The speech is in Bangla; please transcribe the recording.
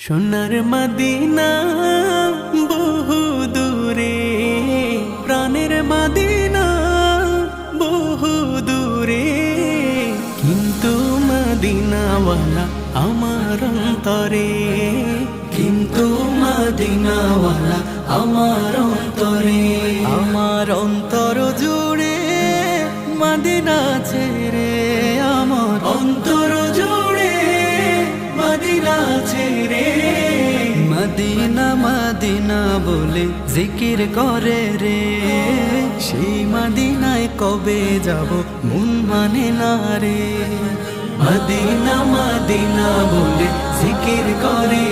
সোনার মদিনা বহু দূরে, প্রাণের মদিনা বহু দূরে, কিন্তু মদিনাওয়ালা আমার অন্তরে, কিন্তু মদিনাওয়ালা আমার অন্তরে। আমার অন্তর জুড়ে মদিনা ছেড়ে, আমার অন্তর জুড়ে মদিনা ছেড়ে। মদিনা মদিনা বলে জিকির করে রে, সেই মদিনায় কবে যাব মন মানে না রে। মদিনা মদিনা বলে জিকির করে